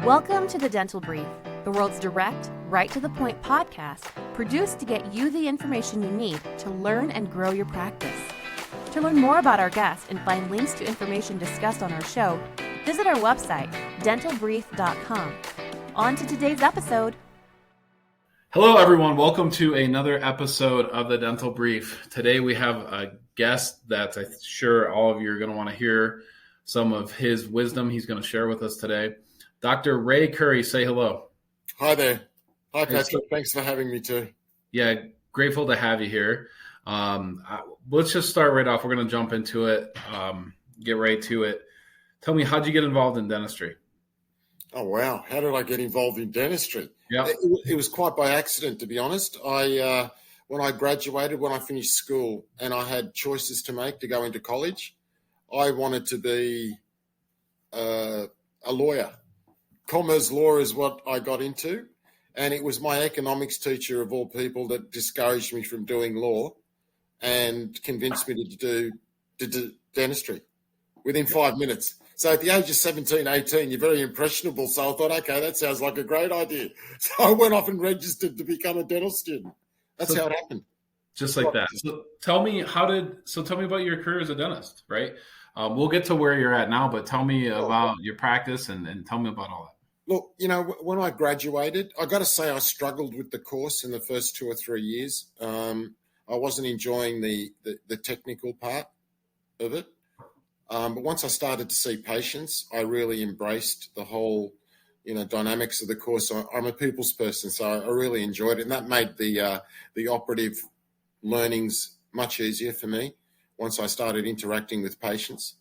Welcome to the Dental Brief, the world's direct, right-to-the-point podcast produced to get you the information you need to learn and grow your practice. To learn more about our guests and find links to information discussed on our show, visit our website, dentalbrief.com. On to today's episode. Hello, everyone. Welcome to another episode of the Dental Brief. Today we have a guest that I'm sure all of you are going to want to hear some of his wisdom he's going to share with us today. Dr. Ray Khouri, say hello. Hi there. Hi, Patrick. Thanks for having me too. Yeah, grateful to have you here. Let's just start right off. We're going to jump into it, get right to it. Tell me, how'd you get involved in dentistry? Oh, wow. How did I get involved in dentistry? Yeah, It was quite by accident, to be honest. When I graduated, when I finished school and I had choices to make to go into college, I wanted to be a lawyer. Commerce law is what I got into, and it was my economics teacher of all people that discouraged me from doing law and convinced me to do dentistry within 5 minutes. So at the age of 17, 18, you're very impressionable. So I thought, okay, that sounds like a great idea. So I went off and registered to become a dental student. That's how it happened. Just like that. So tell me about your career as a dentist, right? We'll get to where you're at now, but tell me about your practice and tell me about all that. Look, when I graduated, I got to say I struggled with the course in the first 2 or 3 years. I wasn't enjoying the technical part of it. But once I started to see patients, I really embraced the whole, dynamics of the course. I'm a people's person, so I really enjoyed it. And that made the operative learnings much easier for me once I started interacting with patients.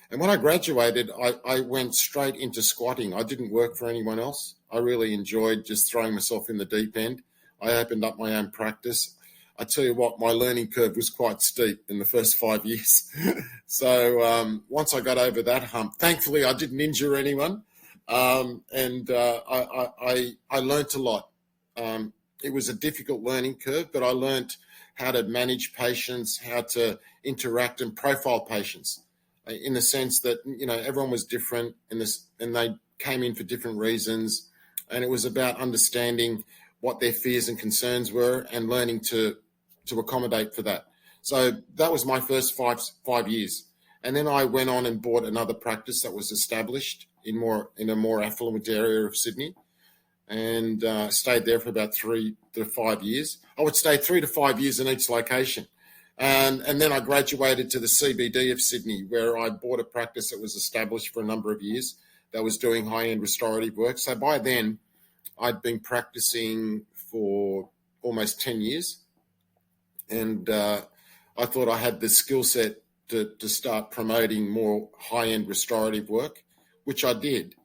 And when I graduated, I went straight into squatting. I didn't work for anyone else. I really enjoyed just throwing myself in the deep end. I opened up my own practice. I tell you what, my learning curve was quite steep in the first 5 years. So once I got over that hump, thankfully I didn't injure anyone, and I learnt a lot. It was a difficult learning curve, but I learnt how to manage patients, how to interact and profile patients, in the sense that, everyone was different and they came in for different reasons. And it was about understanding what their fears and concerns were and learning to accommodate for that. So that was my first five years. And then I went on and bought another practice that was established in a more affluent area of Sydney, and stayed there for about 3 to 5 years. I would stay 3 to 5 years in each location. And then I graduated to the CBD of Sydney, where I bought a practice that was established for a number of years that was doing high-end restorative work. So by then, I'd been practicing for almost 10 years. And I thought I had the skill set to start promoting more high-end restorative work, which I did.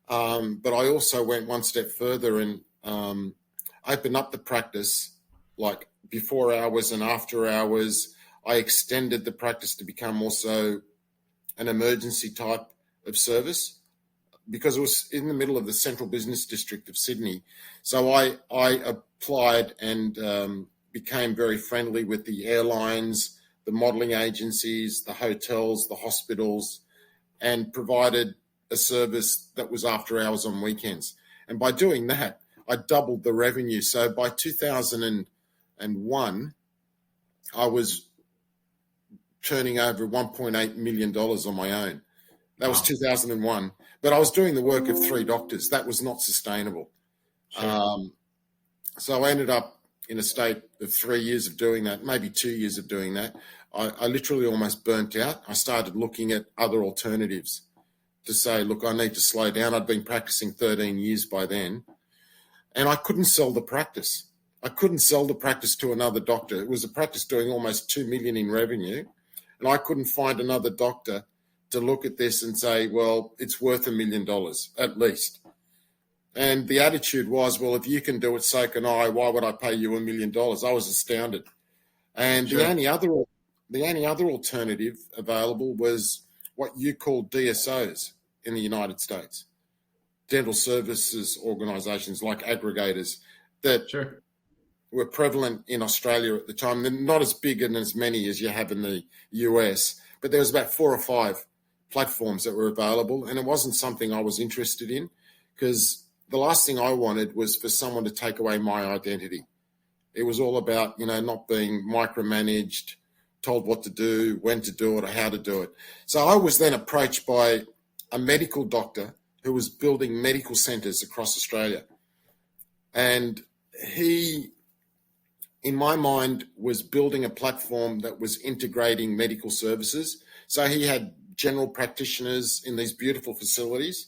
But I also went one step further and opened up the practice, like before hours and after hours. I extended the practice to become also an emergency type of service because it was in the middle of the central business district of Sydney. So I applied and became very friendly with the airlines, the modelling agencies, the hotels, the hospitals, and provided a service that was after hours on weekends. And by doing that, I doubled the revenue. So by 2001, I was turning over $1.8 million on my own. That was 2001. But I was doing the work of 3 doctors. That was not sustainable. Sure. So I ended up in a state of 3 years of doing that, maybe 2 years of doing that. I literally almost burnt out. I started looking at other alternatives to say, look, I need to slow down. I'd been practicing 13 years by then, and I couldn't sell the practice. I couldn't sell the practice to another doctor. It was a practice doing almost $2 million in revenue, and I couldn't find another doctor to look at this and say, well, it's worth $1 million at least. And the attitude was, well, if you can do it, so can I. Why would I pay you $1 million? I was astounded. And sure. The only other alternative available was what you call DSOs in the United States, dental services organisations like aggregators that sure. were prevalent in Australia at the time. They're not as big and as many as you have in the US, but there was about 4 or 5 platforms that were available, and it wasn't something I was interested in because the last thing I wanted was for someone to take away my identity. It was all about, not being micromanaged, told what to do, when to do it, or how to do it. So I was then approached by a medical doctor who was building medical centres across Australia. And he, in my mind, was building a platform that was integrating medical services. So he had general practitioners in these beautiful facilities,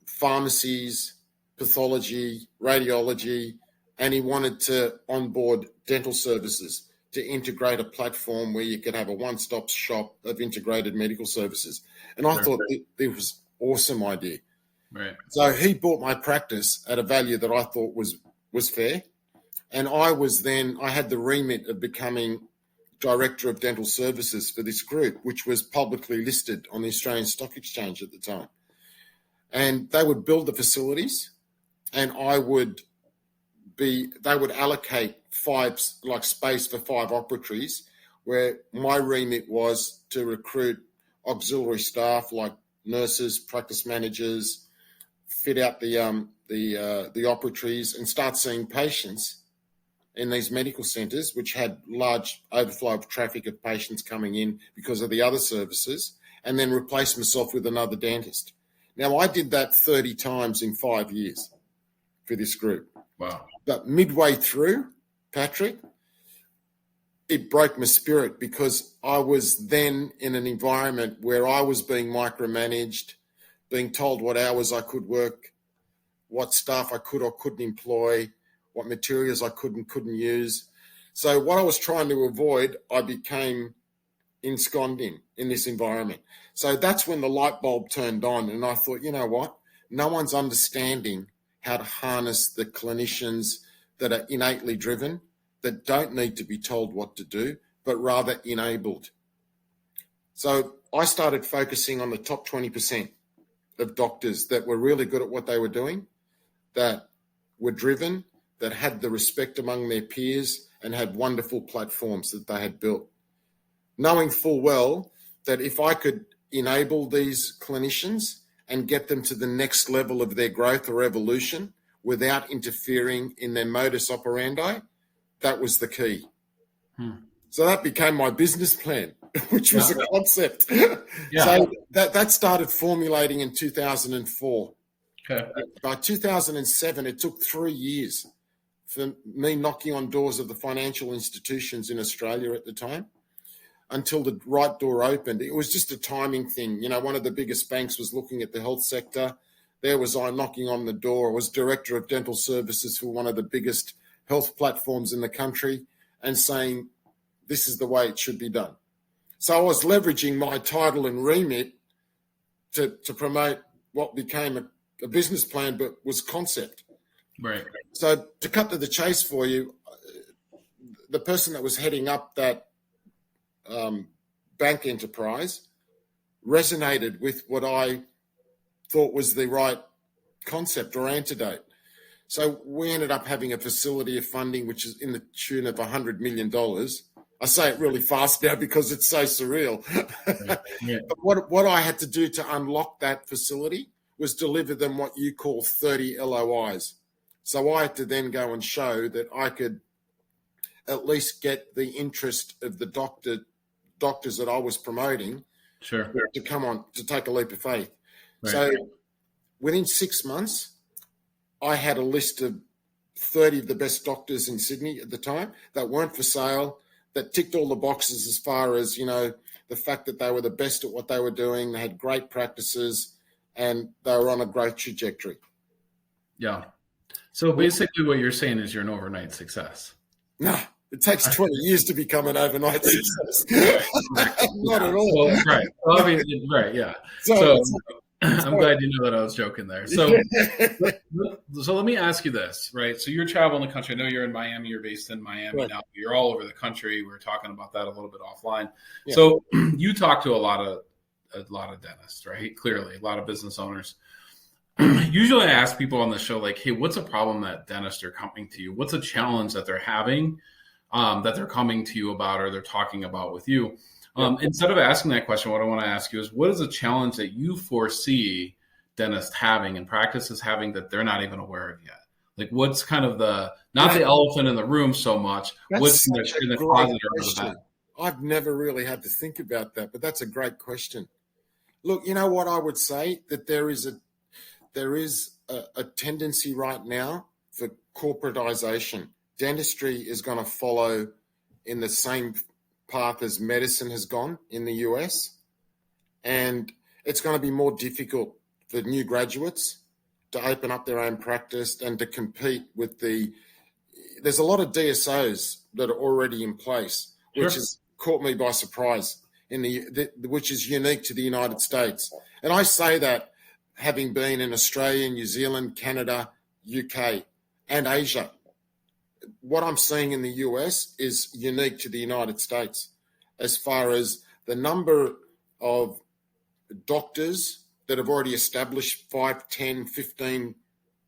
pharmacies, pathology, radiology, and he wanted to onboard dental services to integrate a platform where you could have a one-stop shop of integrated medical services. And I thought it was an awesome idea. Right. So he bought my practice at a value that I thought was fair. And I had the remit of becoming Director of Dental Services for this group, which was publicly listed on the Australian Stock Exchange at the time. And they would build the facilities, and they would allocate space for 5 operatories, where my remit was to recruit auxiliary staff like nurses, practice managers, fit out the operatories, and start seeing patients in these medical centres, which had large overflow of traffic of patients coming in because of the other services, and then replace myself with another dentist. Now, I did that 30 times in 5 years for this group. Wow. But midway through, Patrick, it broke my spirit, because I was then in an environment where I was being micromanaged, being told what hours I could work, what staff I could or couldn't employ, what materials I could and couldn't use. So what I was trying to avoid, I became ensconced in this environment. So that's when the light bulb turned on, and I thought, you know what? No one's understanding how to harness the clinicians that are innately driven, that don't need to be told what to do, but rather enabled. So I started focusing on the top 20% of doctors that were really good at what they were doing, that were driven, that had the respect among their peers, and had wonderful platforms that they had built. Knowing full well that if I could enable these clinicians and get them to the next level of their growth or evolution without interfering in their modus operandi, that was the key. So that became my business plan, which was a concept. Yeah. So that started formulating in 2004. Okay. By 2007, it took 3 years for me knocking on doors of the financial institutions in Australia at the time until the right door opened. It was just a timing thing. One of the biggest banks was looking at the health sector. There was I knocking on the door. I was Director of Dental Services for one of the biggest health platforms in the country, and saying, this is the way it should be done. So I was leveraging my title and remit to promote what became a business plan, but was concept. Right. So to cut to the chase for you, the person that was heading up that bank enterprise resonated with what I thought was the right concept or antidote. So we ended up having a facility of funding which is in the tune of $100 million. I say it really fast now because it's so surreal. Yeah. But what I had to do to unlock that facility was deliver them what you call 30 LOIs. So I had to then go and show that I could at least get the interest of the doctors that I was promoting to come on, to take a leap of faith. Right. So within 6 months, I had a list of 30 of the best doctors in Sydney at the time that weren't for sale, that ticked all the boxes as far as, the fact that they were the best at what they were doing, they had great practices, and they were on a growth trajectory. Yeah. So basically what you're saying is you're an overnight success. No, it takes 20 years to become an overnight success. Not at all. Well, right. Well, I mean, right, yeah. So I'm glad you know that I was joking there. So, so let me ask you this, right? So you're traveling the country. I know you're in Miami. You're based in Miami now. You're all over the country. We were talking about that a little bit offline. Yeah. So you talk to a lot of dentists, right? Clearly, a lot of business owners. Usually I ask people on the show, like, hey, what's a problem that dentists are coming to you? What's a challenge that they're having that they're coming to you about or they're talking about with you? Instead of asking that question, what I want to ask you is, what is a challenge that you foresee dentists having and practices having that they're not even aware of yet? Like, what's kind of the elephant in the room so much? What's in the closet or the bed? I've never really had to think about that, but that's a great question. Look, you know what I would say, that there is a tendency right now for corporatization. Dentistry is going to follow in the same path as medicine has gone in the US, and it's going to be more difficult for new graduates to open up their own practice and to compete with there's a lot of DSOs that are already in place, which has caught me by surprise, which is unique to the United States. And I say that having been in Australia, New Zealand, Canada, UK, and Asia. What I'm seeing in the US is unique to the United States as far as the number of doctors that have already established 5, 10, 15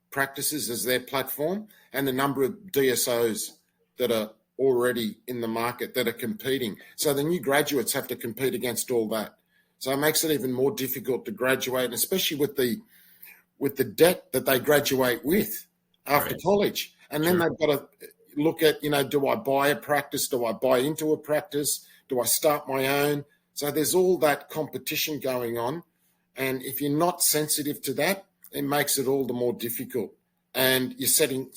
practices as their platform, and the number of DSOs that are already in the market that are competing. So the new graduates have to compete against all that. So it makes it even more difficult to graduate, and especially with the debt that they graduate with after college. And then they've got to look at, do I buy a practice? Do I buy into a practice? Do I start my own? So there's all that competition going on. And if you're not sensitive to that, it makes it all the more difficult. And you're setting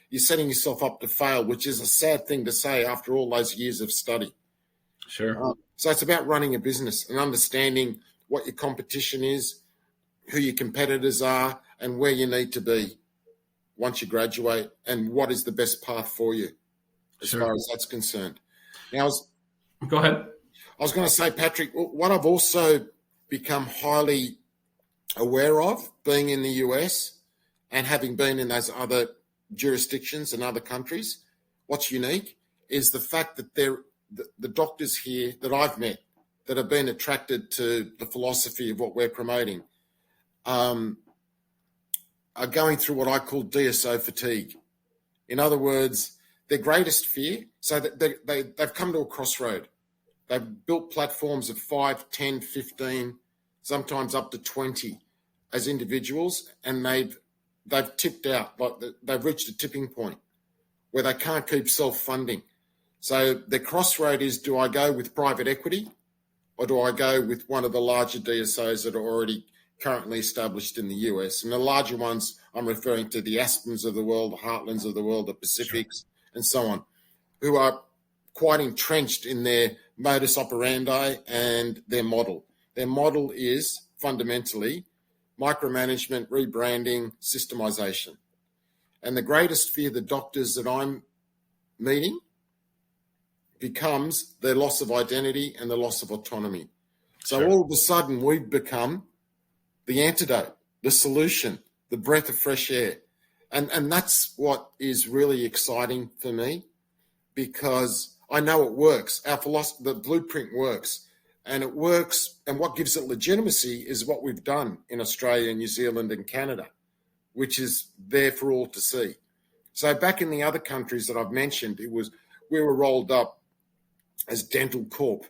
yourself up to fail, which is a sad thing to say after all those years of study. Sure. So it's about running a business and understanding what your competition is, who your competitors are, and where you need to be once you graduate, and what is the best path for you as far as that's concerned. Now, go ahead. I was going to say, Patrick, what I've also become highly aware of being in the US and having been in those other jurisdictions and other countries, what's unique is the fact that the doctors here that I've met that have been attracted to the philosophy of what we're promoting are going through what I call DSO fatigue. In other words, their greatest fear, so that they've come to a crossroad. They've built platforms of 5, 10, 15, sometimes up to 20 as individuals, and they've tipped out, like they've reached a tipping point where they can't keep self-funding. So the crossroad is, do I go with private equity, or do I go with one of the larger DSOs that are already currently established in the US? And the larger ones, I'm referring to the Aspens of the world, the Heartlands of the world, the Pacifics, and so on, who are quite entrenched in their modus operandi and their model. Their model is fundamentally micromanagement, rebranding, systemization. And the greatest fear the doctors that I'm meeting becomes their loss of identity and the loss of autonomy. So all of a sudden we've become the antidote, the solution, the breath of fresh air. And that's what is really exciting for me, because I know it works. Our philosophy, the blueprint works, and it works. And what gives it legitimacy is what we've done in Australia, New Zealand, and Canada, which is there for all to see. So back in the other countries that I've mentioned, we were rolled up as Dental Corp,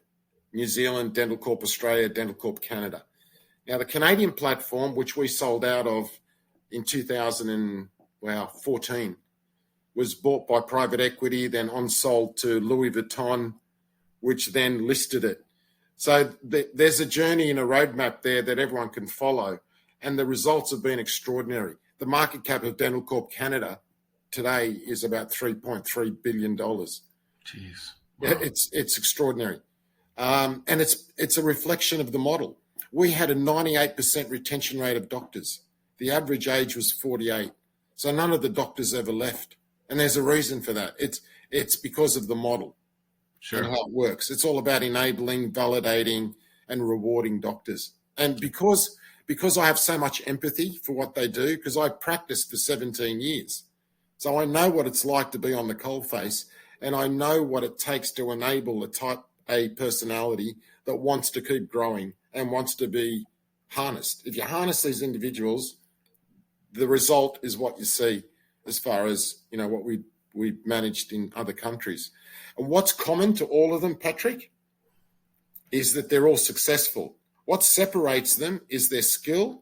New Zealand, Dental Corp Australia, Dental Corp Canada. Now, the Canadian platform, which we sold out of in 2014, was bought by private equity, then on-sold to Louis Vuitton, which then listed it. So there's a journey and a roadmap there that everyone can follow, and the results have been extraordinary. The market cap of Dental Corp Canada today is about $3.3 billion. Jeez. Wow. It's extraordinary. And it's a reflection of the model. We had a 98% retention rate of doctors. The average age was 48. So none of the doctors ever left. And there's a reason for that. It's because of the model and how it works. It's all about enabling, validating, and rewarding doctors. And because I have so much empathy for what they do, because I practiced for 17 years. So I know what it's like to be on the coalface, and I know what it takes to enable a type A personality that wants to keep growing and wants to be harnessed. If you harness these individuals, the result is what you see as far as, what we managed in other countries. And what's common to all of them, Patrick, is that they're all successful. What separates them is their skill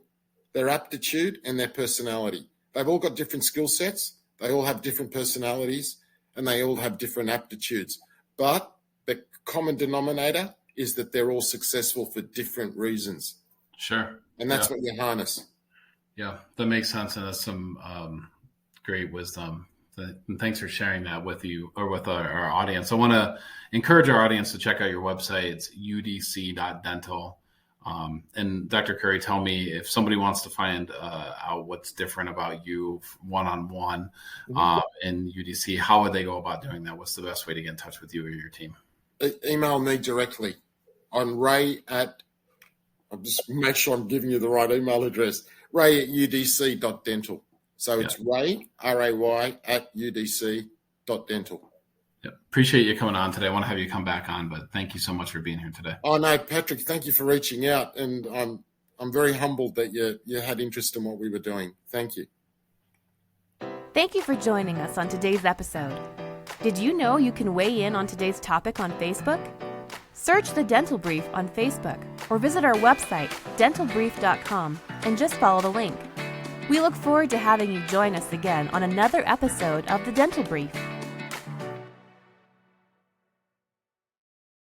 their aptitude, and their personality. They've all got different skill sets. They all have different personalities, and they all have different aptitudes. But the common denominator is that they're all successful for different reasons. Sure. And that's what you harness. Yeah, that makes sense. And that's some great wisdom. And thanks for sharing that with you or with our audience. I want to encourage our audience to check out your website. It's udc.dental. And Dr. Khouri, tell me if somebody wants to find out what's different about you one-on-one in UDC, how would they go about doing that? What's the best way to get in touch with you or your team? Email me directly on I'll just make sure I'm giving you the right email address, ray@udc.dental. So it's Ray, R-A-Y, @udc.dental. Yeah. Appreciate you coming on today. I want to have you come back on, but thank you so much for being here today. Oh, no, Patrick, thank you for reaching out. And I'm very humbled that you had interest in what we were doing. Thank you. Thank you for joining us on today's episode. Did you know you can weigh in on today's topic on Facebook? Search The Dental Brief on Facebook or visit our website, dentalbrief.com, and just follow the link. We look forward to having you join us again on another episode of The Dental Brief.